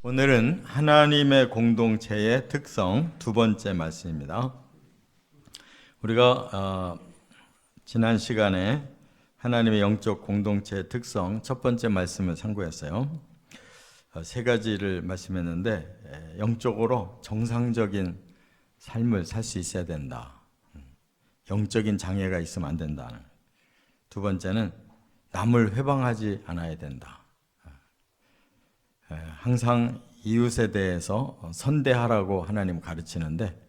오늘은 하나님의 공동체의 특성 두 번째 말씀입니다. 우리가 지난 시간에 하나님의 영적 공동체의 특성 첫 번째 말씀을 참고했어요. 세 가지를 말씀했는데 영적으로 정상적인 삶을 살 수 있어야 된다. 영적인 장애가 있으면 안 된다. 두 번째는 남을 회방하지 않아야 된다. 항상 이웃에 대해서 선대하라고 하나님 가르치는데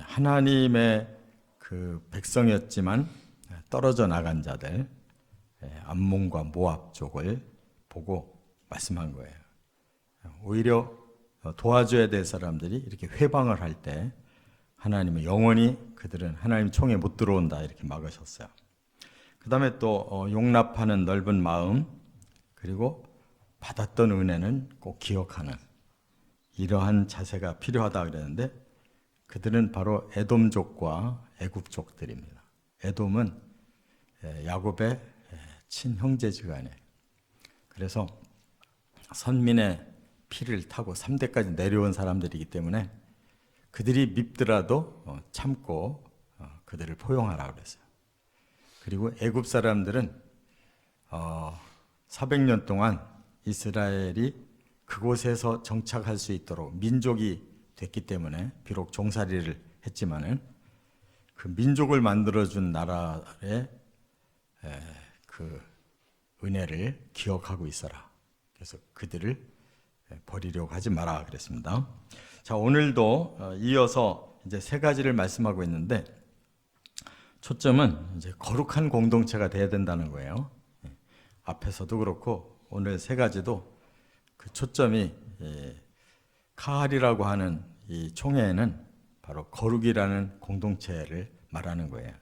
하나님의 그 백성이었지만 떨어져 나간 자들 암몬과 모압 쪽을 보고 말씀한 거예요. 오히려 도와줘야 될 사람들이 이렇게 회방을 할 때 하나님은 영원히 그들은 하나님 총에 못 들어온다 이렇게 막으셨어요. 그 다음에 또 용납하는 넓은 마음, 그리고 받았던 은혜는 꼭 기억하는 이러한 자세가 필요하다 그랬는데 그들은 바로 에돔족과 애굽족들입니다. 에돔은 야곱의 친형제지간에, 그래서 선민의 피를 타고 3대까지 내려온 사람들이기 때문에 그들이 밉더라도 참고 그들을 포용하라고 그랬어요. 그리고 애굽 사람들은 400년 동안 이스라엘이 그곳에서 정착할 수 있도록 민족이 됐기 때문에 비록 종살이를 했지만은 그 민족을 만들어준 나라의 그 은혜를 기억하고 있어라. 그래서 그들을 버리려고 하지 마라 그랬습니다. 자, 오늘도 이어서 이제 세 가지를 말씀하고 있는데 초점은 이제 거룩한 공동체가 돼야 된다는 거예요. 앞에서도 그렇고 오늘 세 가지도 그 초점이 카할이라고 하는 이 총회에는 바로 거룩이라는 공동체를 말하는 거예요.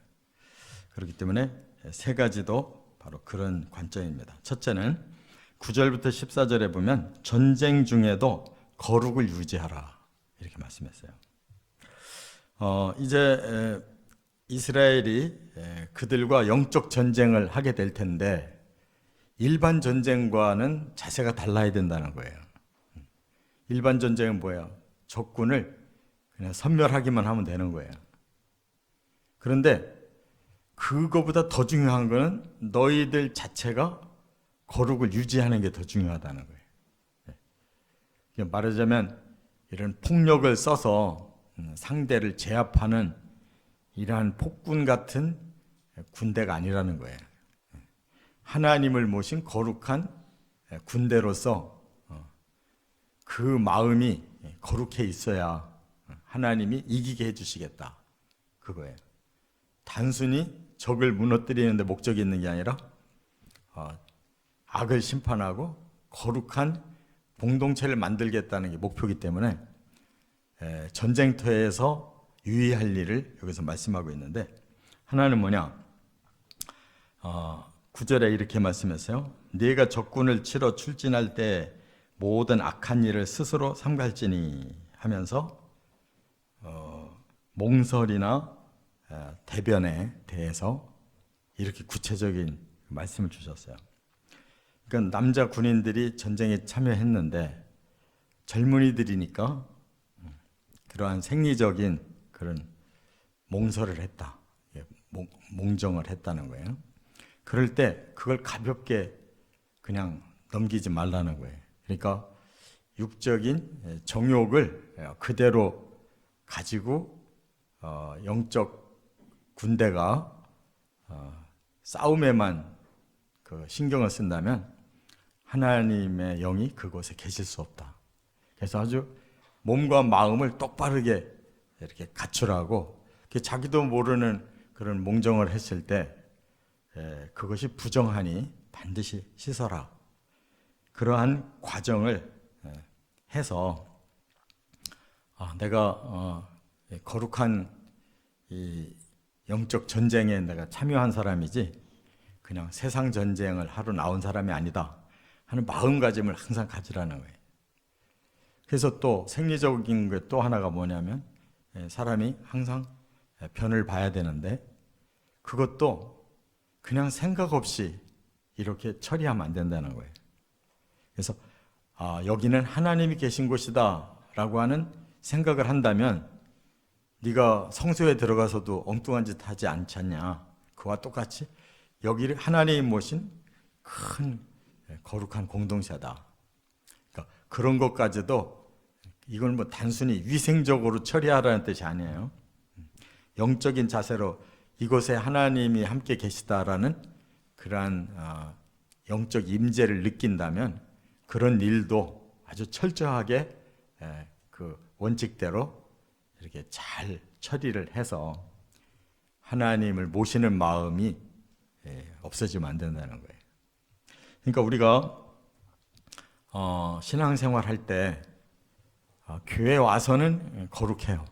그렇기 때문에 세 가지도 바로 그런 관점입니다. 첫째는 9절부터 14절에 보면 전쟁 중에도 거룩을 유지하라 이렇게 말씀했어요. 이제 이스라엘이 그들과 영적 전쟁을 하게 될 텐데 일반 전쟁과는 자세가 달라야 된다는 거예요. 일반 전쟁은 뭐예요? 적군을 그냥 섬멸하기만 하면 되는 거예요. 그런데 그거보다 더 중요한 거는 너희들 자체가 거룩을 유지하는 게 더 중요하다는 거예요. 말하자면 이런 폭력을 써서 상대를 제압하는 이러한 폭군 같은 군대가 아니라는 거예요. 하나님을 모신 거룩한 군대로서 그 마음이 거룩해 있어야 하나님이 이기게 해주시겠다. 그거예요. 단순히 적을 무너뜨리는 데 목적이 있는 게 아니라 악을 심판하고 거룩한 공동체를 만들겠다는 게 목표이기 때문에 전쟁터에서 유의할 일을 여기서 말씀하고 있는데 하나는 뭐냐? 9절에 이렇게 말씀했어요. 네가 적군을 치러 출진할 때 모든 악한 일을 스스로 삼갈지니 하면서 몽설이나 대변에 대해서 이렇게 구체적인 말씀을 주셨어요. 그러니까 남자 군인들이 전쟁에 참여했는데 젊은이들이니까 그러한 생리적인 그런 몽설을 했다. 몽정을 했다는 거예요. 그럴 때 그걸 가볍게 그냥 넘기지 말라는 거예요. 그러니까 육적인 정욕을 그대로 가지고 영적 군대가 싸움에만 그 신경을 쓴다면 하나님의 영이 그곳에 계실 수 없다. 그래서 아주 몸과 마음을 똑바르게 이렇게 갖추라고 자기도 모르는 그런 몽정을 했을 때 그것이 부정하니 반드시 씻어라. 그러한 과정을 해서 내가 거룩한 이 영적 전쟁에 내가 참여한 사람이지 그냥 세상 전쟁을 하러 나온 사람이 아니다 하는 마음가짐을 항상 가지라는 거예요. 그래서 또 생리적인 게 또 하나가 뭐냐면 사람이 항상 변을 봐야 되는데 그것도 그냥 생각 없이 이렇게 처리하면 안 된다는 거예요. 그래서 여기는 하나님이 계신 곳이다 라고 하는 생각을 한다면 네가 성소에 들어가서도 엉뚱한 짓 하지 않잖냐. 그와 똑같이 여기를 하나님이 모신 큰 거룩한 공동체다. 그러니까 그런 것까지도 이걸 뭐 단순히 위생적으로 처리하라는 뜻이 아니에요. 영적인 자세로 이곳에 하나님이 함께 계시다라는 그러한 영적 임재를 느낀다면 그런 일도 아주 철저하게 그 원칙대로 이렇게 잘 처리를 해서 하나님을 모시는 마음이 없어지면 안 된다는 거예요. 그러니까 우리가 신앙생활 할 때 교회 와서는 거룩해요.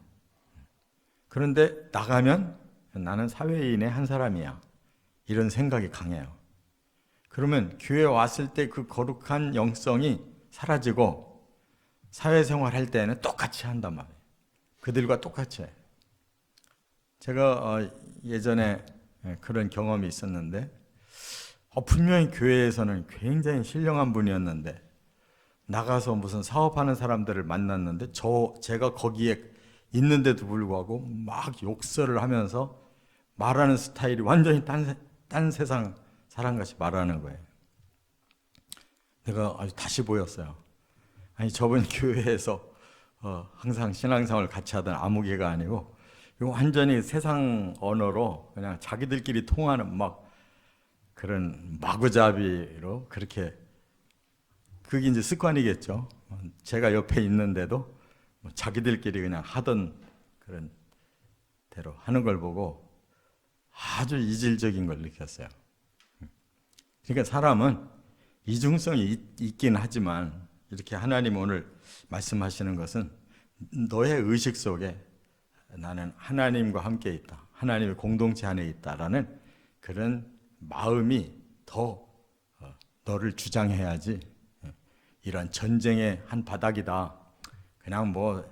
그런데 나가면 나는 사회인의 한 사람이야. 이런 생각이 강해요. 그러면 교회 왔을 때 그 거룩한 영성이 사라지고 사회생활 할 때는 똑같이 한단 말이에요. 그들과 똑같이 해요. 제가 예전에 그런 경험이 있었는데 분명히 교회에서는 굉장히 신령한 분이었는데 나가서 무슨 사업하는 사람들을 만났는데 제가 거기에 있는데도 불구하고 막 욕설을 하면서 말하는 스타일이 완전히 딴 세상 사람같이 말하는 거예요. 내가 아주 다시 보였어요. 아니 저번 교회에서 항상 신앙생활을 같이 하던 아무개가 아니고 이거 완전히 세상 언어로 그냥 자기들끼리 통하는 막 그런 마구잡이로 그렇게 그게 이제 습관이겠죠. 제가 옆에 있는데도 자기들끼리 그냥 하던 그런 대로 하는 걸 보고 아주 이질적인 걸 느꼈어요. 그러니까 사람은 이중성이 있긴 하지만 이렇게 하나님 오늘 말씀하시는 것은 너의 의식 속에 나는 하나님과 함께 있다. 하나님의 공동체 안에 있다라는 그런 마음이 더 너를 주장해야지 이런 전쟁의 한 바닥이다. 그냥 뭐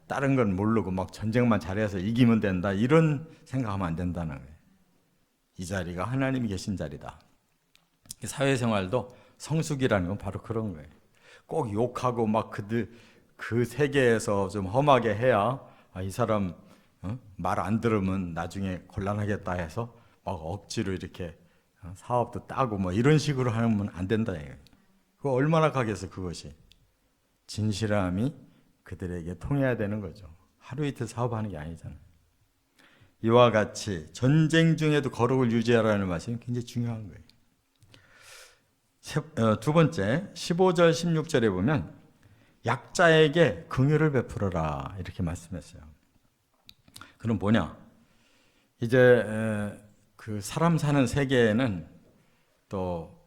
다른 건 모르고 막 전쟁만 잘해서 이기면 된다. 이런 생각하면 안 된다는 거예요. 이 자리가 하나님이 계신 자리다. 사회생활도 성숙이라는 건 바로 그런 거예요. 꼭 욕하고 막 그 세계에서 좀 험하게 해야 이 사람 말 안 들으면 나중에 곤란하겠다 해서 막 억지로 이렇게 사업도 따고 뭐 이런 식으로 하면 안 된다. 그거 얼마나 가겠어 그것이. 진실함이 그들에게 통해야 되는 거죠. 하루 이틀 사업하는 게 아니잖아요. 이와 같이 전쟁 중에도 거룩을 유지하라는 말씀이 굉장히 중요한 거예요. 두 번째 15절 16절에 보면 약자에게 긍휼을 베풀어라 이렇게 말씀했어요. 그럼 뭐냐? 이제 그 사람 사는 세계에는 또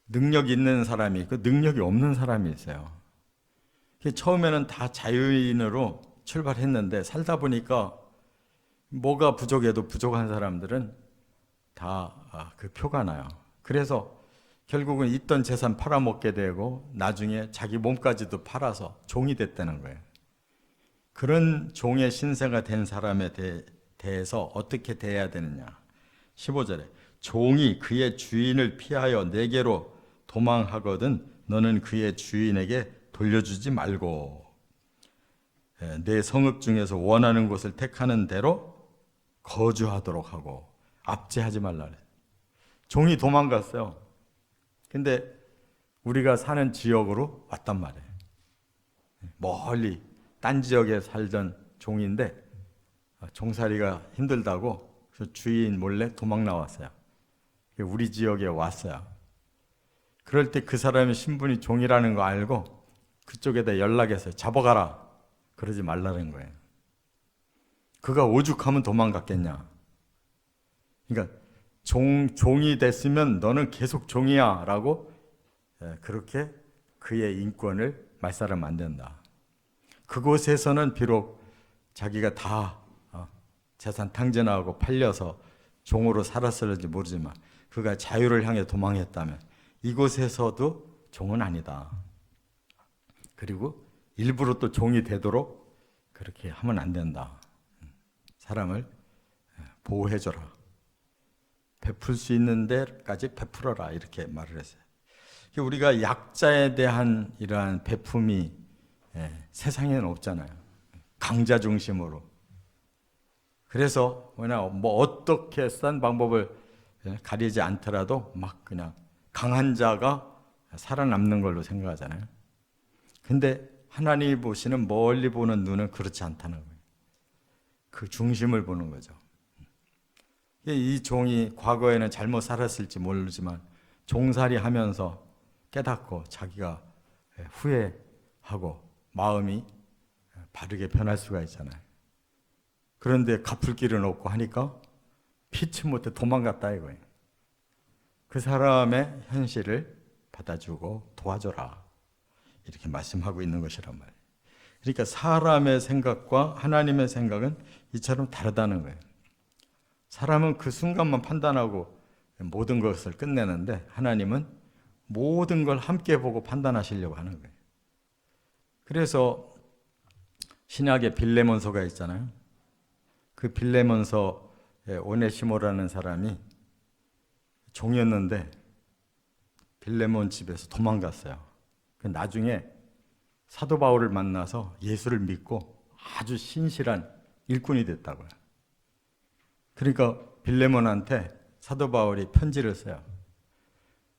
능력 있는 사람이 있고 능력이 없는 사람이 있어요. 처음에는 다 자유인으로 출발했는데 살다 보니까 뭐가 부족해도 부족한 사람들은 다 그 표가 나요. 그래서 결국은 있던 재산 팔아먹게 되고 나중에 자기 몸까지도 팔아서 종이 됐다는 거예요. 그런 종의 신세가 된 사람에 대해서 어떻게 대해야 되느냐. 15절에 종이 그의 주인을 피하여 내게로 도망하거든 너는 그의 주인에게 돌려주지 말고 내 성읍 중에서 원하는 곳을 택하는 대로 거주하도록 하고 압제하지 말라. 종이 도망갔어요. 근데 우리가 사는 지역으로 왔단 말이에요. 멀리 딴 지역에 살던 종인데 종살이가 힘들다고 그래서 주인 몰래 도망 나왔어요. 우리 지역에 왔어요. 그럴 때 그 사람의 신분이 종이라는 거 알고 그쪽에다 연락해서 잡아가라. 그러지 말라는 거예요. 그가 오죽하면 도망갔겠냐. 그러니까 종이 됐으면 너는 계속 종이야 라고 그렇게 그의 인권을 말살하면 안 된다. 그곳에서는 비록 자기가 다 재산 탕진하고 팔려서 종으로 살았을지 모르지만 그가 자유를 향해 도망했다면 이곳에서도 종은 아니다. 그리고 일부러 또 종이 되도록 그렇게 하면 안 된다. 사람을 보호해줘라. 베풀 수 있는 데까지 베풀어라 이렇게 말을 했어요. 우리가 약자에 대한 이러한 베품이 세상에는 없잖아요. 강자 중심으로. 그래서 뭐 어떻게 싼 방법을 가리지 않더라도 막 그냥 강한 자가 살아남는 걸로 생각하잖아요. 근데 하나님이 보시는 멀리 보는 눈은 그렇지 않다는 거예요. 그 중심을 보는 거죠. 이 종이 과거에는 잘못 살았을지 모르지만 종살이 하면서 깨닫고 자기가 후회하고 마음이 바르게 변할 수가 있잖아요. 그런데 갚을 길은 없고 하니까 피치 못해 도망갔다 이거예요. 그 사람의 현실을 받아주고 도와줘라 이렇게 말씀하고 있는 것이란 말이에요. 그러니까 사람의 생각과 하나님의 생각은 이처럼 다르다는 거예요. 사람은 그 순간만 판단하고 모든 것을 끝내는데 하나님은 모든 걸 함께 보고 판단하시려고 하는 거예요. 그래서 신약에 빌레몬서가 있잖아요. 그 빌레몬서에 오네시모라는 사람이 종이었는데 빌레몬 집에서 도망갔어요. 나중에 사도 바울을 만나서 예수를 믿고 아주 신실한 일꾼이 됐다고요. 그러니까 빌레몬한테 사도 바울이 편지를 써요.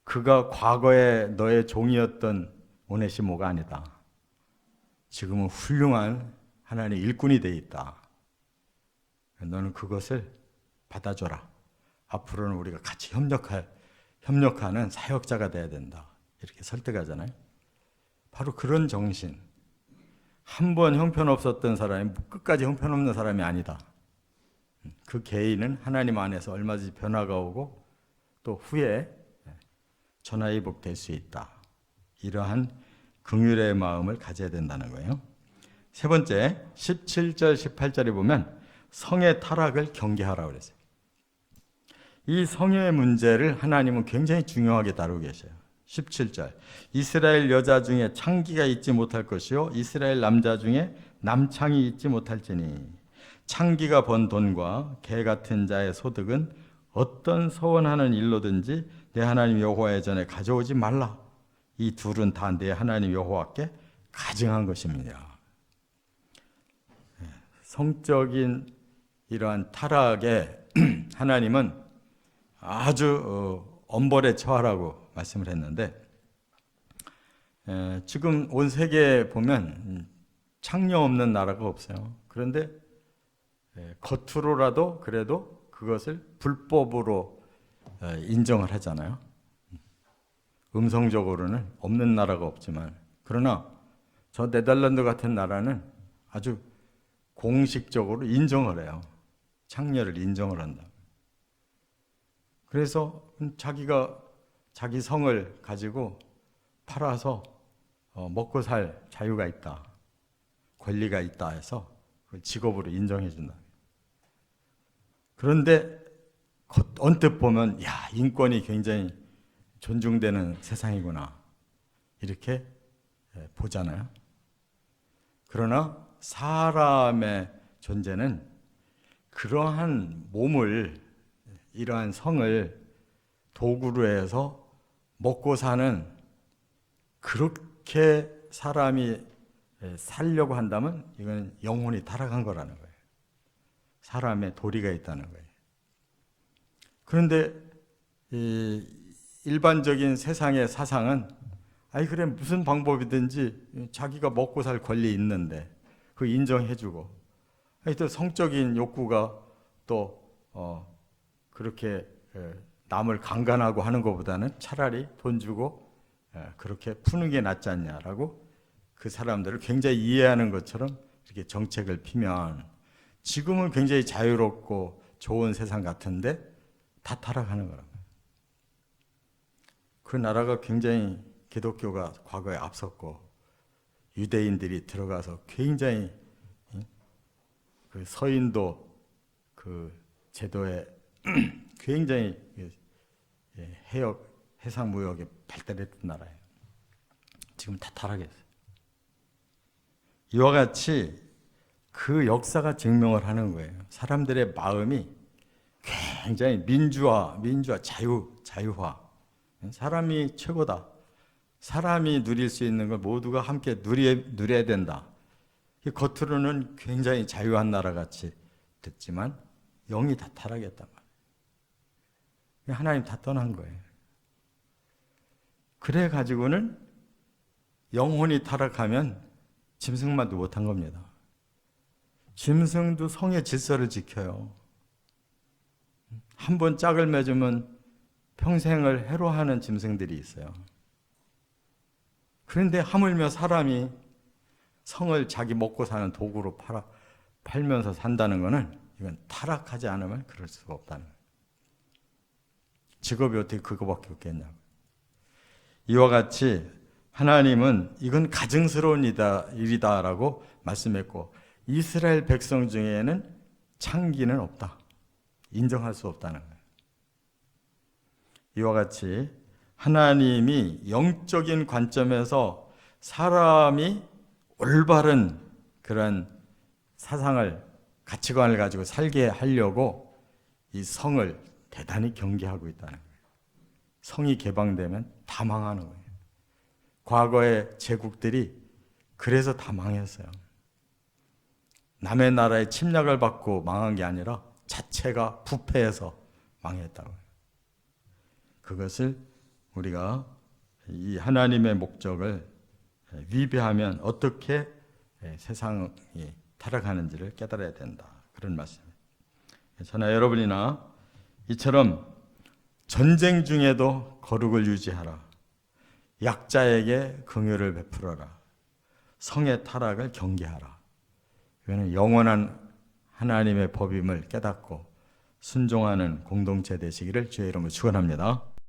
그가 과거에 너의 종이었던 오네시모가 아니다. 지금은 훌륭한 하나님의 일꾼이 돼 있다. 너는 그것을 받아줘라. 앞으로는 우리가 같이 협력하는 사역자가 돼야 된다. 이렇게 설득하잖아요. 바로 그런 정신. 한 번 형편없었던 사람이 끝까지 형편없는 사람이 아니다. 그 개인은 하나님 안에서 얼마든지 변화가 오고 또 후에 전화위복될 수 있다. 이러한 긍휼의 마음을 가져야 된다는 거예요. 세 번째, 17절, 18절에 보면 성의 타락을 경계하라고 그랬어요. 이 성의 문제를 하나님은 굉장히 중요하게 다루고 계셔요. 17절, 이스라엘 여자 중에 창기가 있지 못할 것이요 이스라엘 남자 중에 남창이 있지 못할지니 창기가 번 돈과 개 같은 자의 소득은 어떤 서원하는 일로든지 내 하나님 여호와의 전에 가져오지 말라. 이 둘은 다 내 하나님 여호와께 가증한 것입니다. 성적인 이러한 타락에 하나님은 아주 엄벌에 처하라고 말씀을 했는데 지금 온 세계에 보면 창녀 없는 나라가 없어요. 그런데 겉으로라도 그래도 그것을 불법으로 인정을 하잖아요. 음성적으로는 없는 나라가 없지만 그러나 저 네덜란드 같은 나라는 아주 공식적으로 인정을 해요. 창녀를 인정을 한다. 그래서 자기가 자기 성을 가지고 팔아서 먹고 살 자유가 있다. 권리가 있다 해서 직업으로 인정해 준다. 그런데 언뜻 보면 인권이 굉장히 존중되는 세상이구나 이렇게 보잖아요. 그러나 사람의 존재는 그러한 몸을 이러한 성을 도구로 해서 먹고 사는 그렇게 사람이 살려고 한다면 이건 영혼이 타락한 거라는 거예요. 사람의 도리가 있다는 거예요. 그런데 일반적인 세상의 사상은 그래 무슨 방법이든지 자기가 먹고 살 권리 있는데 그 인정해주고 또 성적인 욕구가 또 그렇게 남을 강간하고 하는 것보다는 차라리 돈 주고 그렇게 푸는 게 낫지 않냐라고 그 사람들을 굉장히 이해하는 것처럼 이렇게 정책을 피면 지금은 굉장히 자유롭고 좋은 세상 같은데 다 타락하는 거라고요. 그 나라가 굉장히 기독교가 과거에 앞섰고 유대인들이 들어가서 굉장히 그 서인도 그 제도에 굉장히 해상 무역에 발달했던 나라예요. 지금 다 타락했어요. 이와 같이 그 역사가 증명을 하는 거예요. 사람들의 마음이 굉장히 민주화, 자유화. 사람이 최고다. 사람이 누릴 수 있는 걸 모두가 함께 누려야 된다. 겉으로는 굉장히 자유한 나라 같이 됐지만 영이 다 타락했단 말이에요. 하나님 다 떠난 거예요. 그래 가지고는 영혼이 타락하면 짐승만도 못한 겁니다. 짐승도 성의 질서를 지켜요. 한 번 짝을 맺으면 평생을 해로하는 짐승들이 있어요. 그런데 하물며 사람이 성을 자기 먹고 사는 도구로 팔면서 산다는 것은 이건 타락하지 않으면 그럴 수가 없다는 거예요. 직업이 어떻게 그거밖에 없겠냐고. 이와 같이 하나님은 이건 가증스러운 일이다라고 말씀했고, 이스라엘 백성 중에는 창기는 없다. 인정할 수 없다는 거예요. 이와 같이 하나님이 영적인 관점에서 사람이 올바른 그런 사상을, 가치관을 가지고 살게 하려고 이 성을 대단히 경계하고 있다는 거예요. 성이 개방되면 다 망하는 거예요. 과거의 제국들이 그래서 다 망했어요. 남의 나라의 침략을 받고 망한 게 아니라 자체가 부패해서 망했다고요. 그것을 우리가 이 하나님의 목적을 위배하면 어떻게 세상이 타락하는지를 깨달아야 된다. 그런 말씀입니다. 저나 여러분이나 이처럼 전쟁 중에도 거룩을 유지하라. 약자에게 긍휼을 베풀어라. 성의 타락을 경계하라. 이거는 영원한 하나님의 법임을 깨닫고 순종하는 공동체 되시기를 주의 이름으로 축원합니다.